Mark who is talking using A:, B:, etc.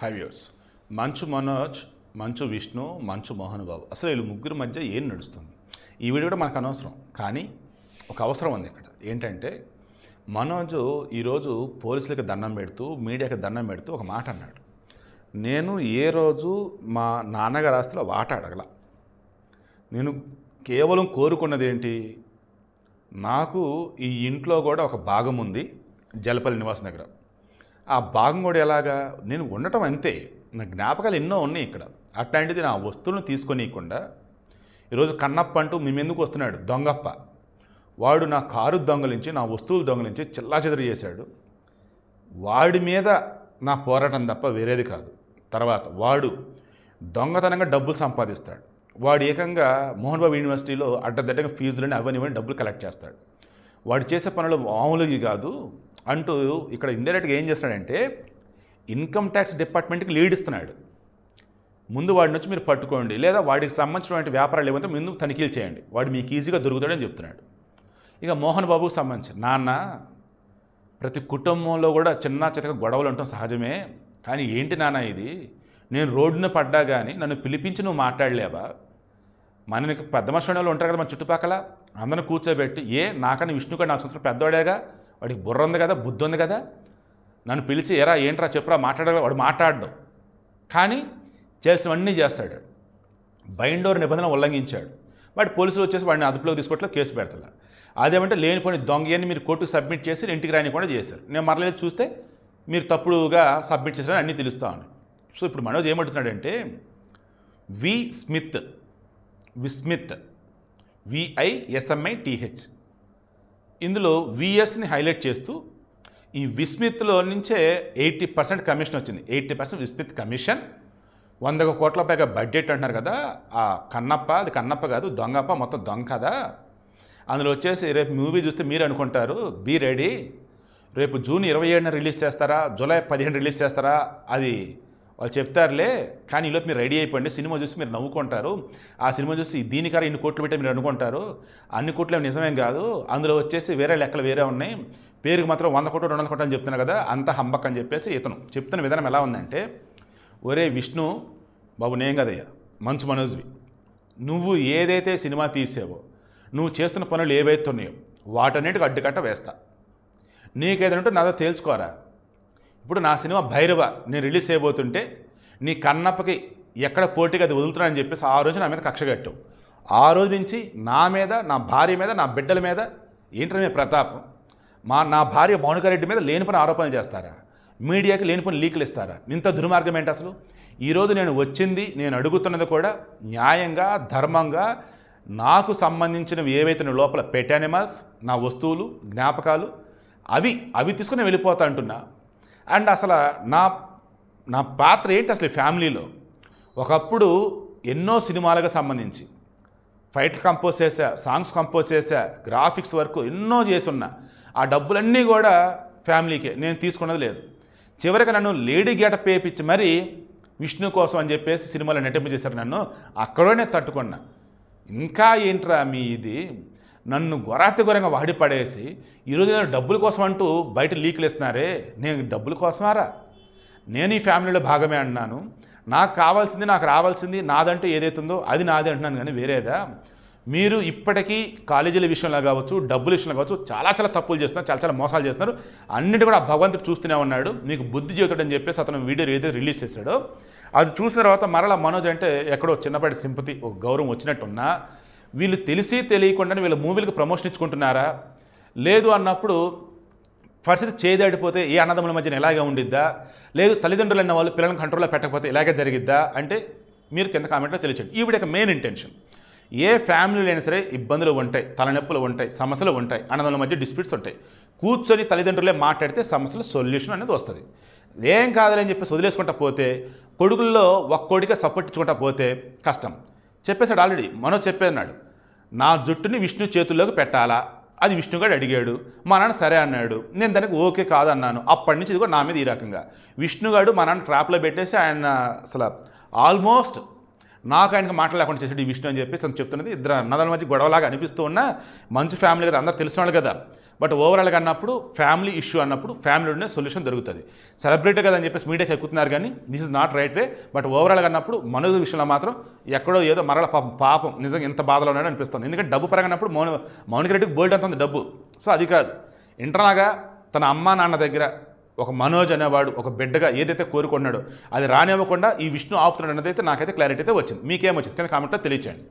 A: High viewers. Manchu Manoj, Manchu Vishnu, మంచు మోహన్ బాబు, అసలు వీళ్ళు ముగ్గురు మధ్య ఏం నడుస్తుంది? ఈ వీడియో కూడా మనకు అనవసరం, కానీ ఒక అవసరం ఉంది ఇక్కడ. ఏంటంటే మనోజ్ ఈరోజు పోలీసులకి దండం పెడుతూ, మీడియాకి దండం పెడుతూ ఒక మాట అన్నాడు. నేను ఏ రోజు మా నాన్నగారి ఆస్తిలో వాటా అడగల. నేను కేవలం కోరుకున్నది ఏంటి, నాకు ఈ ఇంట్లో కూడా ఒక భాగం ఉంది జలపల్లి నివాసం దగ్గర. ఆ భాగం కూడా ఎలాగా, నేను ఉండటం అంతే, నా జ్ఞాపకాలు ఎన్నో ఉన్నాయి ఇక్కడ. అట్లాంటిది నా వస్తువులను తీసుకొనియకుండా ఈరోజు కన్నప్ప అంటూ మేమెందుకు వస్తున్నాడు, దొంగప్ప. వాడు నా కారు దొంగలించి, నా వస్తువులు దొంగలించి చెల్లాచెదరు చేశాడు. వాడి మీద నా పోరాటం తప్ప వేరేది కాదు. తర్వాత వాడు దొంగతనంగా డబ్బులు సంపాదిస్తాడు. వాడు ఏకంగా మోహన్ బాబు యూనివర్సిటీలో అడ్డదిడ్డగా ఫీజులని అవన్నీ డబ్బులు కలెక్ట్ చేస్తాడు. వాడు చేసే పనులు మామూలుగా కాదు అంటూ ఇక్కడ ఇండైరెక్ట్గా ఏం చేస్తాడంటే ఇన్కమ్ ట్యాక్స్ డిపార్ట్మెంట్కి లీడ్ ఇస్తున్నాడు. ముందు వాడి నుంచి మీరు పట్టుకోండి, లేదా వాడికి సంబంధించినటువంటి వ్యాపారాలు ఏమైతే ముందు తనిఖీలు చేయండి, వాడు మీకు ఈజీగా దొరుకుతాడని చెప్తున్నాడు. ఇక మోహన్ బాబుకు సంబంధించి, నాన్న ప్రతి కుటుంబంలో కూడా చిన్న చితక గొడవలు ఉండటం సహజమే, కానీ ఏంటి నాన్న ఇది, నేను రోడ్డున పడ్డా కానీ నన్ను పిలిపించి నువ్వు మాట్లాడలేవా? మనకి పెద్ద మనుషులు ఉంటారు కదా మన చుట్టుపక్కల, అందరిని కూర్చోబెట్టి, నాకన్నా విష్ణు కూడా 4 సంవత్సరాలు పెద్దవాడేగా, వాడికి బుర్ర ఉంది కదా, బుద్ధి ఉంది కదా, నన్ను పిలిచి ఎరా ఏంట్రా చెప్పురా మాట్లాడగా, వాడు మాట్లాడడం. కానీ చేసినవన్నీ చేస్తాడు. బైండోర్ నిబంధన ఉల్లంఘించాడు. వాడు పోలీసులు వచ్చేసి వాడిని అదుపులోకి తీసుకోవట్లో కేసు పెడతా. అదేమంటే లేనిపోని దొంగని మీరు కోర్టుకు సబ్మిట్ చేసి ఇంటికి రానికుండా చేశారు. నేను మరలేదు చూస్తే మీరు తప్పుడుగా సబ్మిట్ చేశారని అన్నీ తెలుస్తా ఉన్నాయి. సో ఇప్పుడు మనోజ్ ఏమంటున్నాడంటే విస్మిత్ VISMITH, ఇందులో విఎస్ని హైలైట్ చేస్తూ ఈ విస్మిత్లో నుంచే 80% కమిషన్ వచ్చింది. 80% విస్మిత్ కమిషన్, 100 కోట్ల పైగా బడ్జెట్ అంటున్నారు కదా. ఆ కన్నప్ప, అది కన్నప్ప కాదు దొంగప్ప, మొత్తం దొంగ కదా. అందులో వచ్చేసి రేపు మూవీ చూస్తే మీరు అనుకుంటారు, బీ రెడీ, రేపు జూన్ 27న రిలీజ్ చేస్తారా, జూలై 15 రిలీజ్ చేస్తారా, అది వాళ్ళు చెప్తారులే, కానీ ఈలోపు మీరు రెడీ అయిపోండి, సినిమా చూసి మీరు నవ్వుకుంటారు. ఆ సినిమా చూసి దీనికరా ఇన్ని కోట్లు పెట్టే మీరు అనుకుంటారు, అన్ని కోట్లు నిజమేం కాదు, అందులో వచ్చేసి వేరే లెక్కలు వేరే ఉన్నాయి, పేరుకి మాత్రం 100 కోట్లు 200 కోట్లు అని చెప్తున్నారు కదా, అంత హంబక్ అని చెప్పేసి ఇతను చెప్తున్న విధానం ఎలా ఉందంటే, ఒరే విష్ణు బాబు, నేను కదయ్యా మంచు మనోజ్వి, నువ్వు ఏదైతే సినిమా తీసావో, నువ్వు చేస్తున్న పనులు ఏవైతే ఉన్నాయో వాటన్నిటికి అడ్డుకట్ట వేస్తా. నీకేదంటే నాదో తేల్చుకోరా. ఇప్పుడు నా సినిమా భైరవ నేను రిలీజ్ చేయబోతుంటే నీ కన్నప్పకి ఎక్కడ పోటీగా అది వదులుతున్నానని చెప్పేసి ఆ రోజు నా మీద కక్ష కట్టావు. ఆ రోజు నుంచి నా మీద, నా భార్య మీద, నా బిడ్డల మీద ఏంటనే ప్రతాపం, నా భార్య మౌనికారెడ్డి మీద లేనిపోయిన ఆరోపణలు చేస్తారా, మీడియాకి లేనిపోయిన లీకులు ఇస్తారా? ఇంత దుర్మార్గం ఏంటి అసలు? ఈరోజు నేను వచ్చింది, నేను అడుగుతున్నది కూడా న్యాయంగా, ధర్మంగా, నాకు సంబంధించినవి ఏవైతే లోపల పెట్ యానిమల్స్, నా వస్తువులు, జ్ఞాపకాలు, అవి తీసుకుని వెళ్ళిపోతా అంటున్నా. అండ్ అసలు నా పాత్ర ఏంటి అసలు ఈ ఫ్యామిలీలో? ఒకప్పుడు ఎన్నో సినిమాలకు సంబంధించి ఫైట్ కంపోజ్ చేశా, సాంగ్స్ కంపోజ్ చేశా, గ్రాఫిక్స్ వర్క్ ఎన్నో చేసున్నా. ఆ డబ్బులన్నీ కూడా ఫ్యామిలీకే, నేను తీసుకున్నది లేదు. చివరికి నన్ను లేడీ గెటప్ వేయించి మరీ విష్ణు కోసం అని చెప్పేసి సినిమాలో నటింపు చేశారు నన్ను. అక్కడనే తట్టుకున్నా. ఇంకా ఏంట్రా మీ ఇది, నన్ను ఘోరంగా వాడి పడేసి ఈరోజు నేను డబ్బుల కోసం అంటూ బయట లీకులు ఇస్తున్నారే, నేను డబ్బుల కోసమారా? నేను ఈ ఫ్యామిలీలో భాగమే అంటున్నాను. నాకు కావాల్సింది, నాకు రావాల్సింది, నాదంటూ ఏదైతుందో అది నాదే అంటున్నాను, కానీ వేరేదా? మీరు ఇప్పటికీ కాలేజీల విషయంలో కావచ్చు, డబ్బుల విషయంలో కావచ్చు చాలా తప్పులు చేస్తున్నారు, చాలా మోసాలు చేస్తున్నారు. అన్నిటి కూడా భగవంతుడు చూస్తూనే ఉన్నాడు, నీకు బుద్ధి చెబుతాడని చెప్పేసి అతను వీడియో ఏదైతే రిలీజ్ చేశాడో అది చూసిన తర్వాత మరలా మనోజ్ అంటే ఎక్కడో చిన్నపాటి సింపతి, ఒక గౌరవం వచ్చినట్టున్నా, వీళ్ళు తెలిసి తెలియకుండానే వీళ్ళ మూవీలకు ప్రమోషన్ ఇచ్చుకుంటున్నారా? లేదు అన్నప్పుడు పరిస్థితి చేదాడిపోతే ఏ అన్నదమ్ముల మధ్యన ఎలాగే ఉండిద్దా? లేదు తల్లిదండ్రులు అన్న వాళ్ళు పిల్లలను కంట్రోల్లో పెట్టకపోతే ఇలాగే జరిగిద్దా అంటే మీరు కింద కామెంట్లో తెలియచండి. ఈ వీడియో మెయిన్ ఇంటెన్షన్, ఏ ఫ్యామిలీలో అయినా సరే ఇబ్బందులు ఉంటాయి, తలనొప్పులు ఉంటాయి, సమస్యలు ఉంటాయి, అన్నదమ్ముల మధ్య డిస్ప్యూట్స్ ఉంటాయి. కూర్చొని తల్లిదండ్రులే మాట్లాడితే సమస్యల సొల్యూషన్ అనేది వస్తుంది. ఏం కాదని చెప్పేసి వదిలేసుకుంటా పోతే, కొడుకుల్లో ఒక్కోడిగా సపోర్ట్ ఇచ్చుకుంటా పోతే కష్టం. చెప్పేశాడు ఆల్రెడీ, మనోజ్ చెప్పేన్నాడు, నా జుట్టుని విష్ణు చేతుల్లోకి పెట్టాలా, అది విష్ణుగాడు అడిగాడు, మా నాన్న సరే అన్నాడు, నేను దానికి ఓకే కాదన్నాను. అప్పటి నుంచి ఇది కూడా నా మీద ఈ రకంగా విష్ణుగాడు మా నాన్న ట్రాప్లో పెట్టేసి ఆయన అసలు ఆల్మోస్ట్ నాకు ఆయనకు మాట్లాడలేకుండా చేసాడు ఈ విష్ణు అని చెప్పేసి తను చెప్తున్నది. ఇద్దరు అన్నదల మధ్య గొడవలాగా అనిపిస్తూ ఉన్నా, మంచి ఫ్యామిలీ కదా, అందరూ తెలిసిన వాళ్ళు కదా, బట్ ఓవరాల్గా అన్నప్పుడు ఫ్యామిలీ ఇష్యూ అన్నప్పుడు ఫ్యామిలీలోనే సొల్యూషన్ దొరుకుతుంది. సెలబ్రిటీ కదా అని చెప్పేసి మీడియాకి ఎక్కుతున్నారు కానీ this is not right way. But ఓవరాల్గా అన్నప్పుడు మనోజ్ విషయంలో మాత్రం ఎక్కడో ఏదో మరల పాపం నిజంగా ఎంత బాధలో ఉన్నాడో అనిపిస్తుంది. ఎందుకంటే డబ్బు పరంగా అన్నప్పుడు మౌనిక రెడ్డికి బోల్డ్ అంత ఉంది డబ్బు. సో అది కాదు, ఇంటర్నల్గా తన అమ్మా నాన్న దగ్గర ఒక మనోజ్ అనేవాడు ఒక బిడ్డగా ఏదైతే కోరుకున్నాడో అది రానివ్వకుండా ఈ విష్ణు ఆపుతున్నాడు అనేది అయితే నాకైతే క్లారిటీ అయితే వచ్చింది. మీకేమొచ్చింది కానీ కామెంట్లో తెలియచేయండి.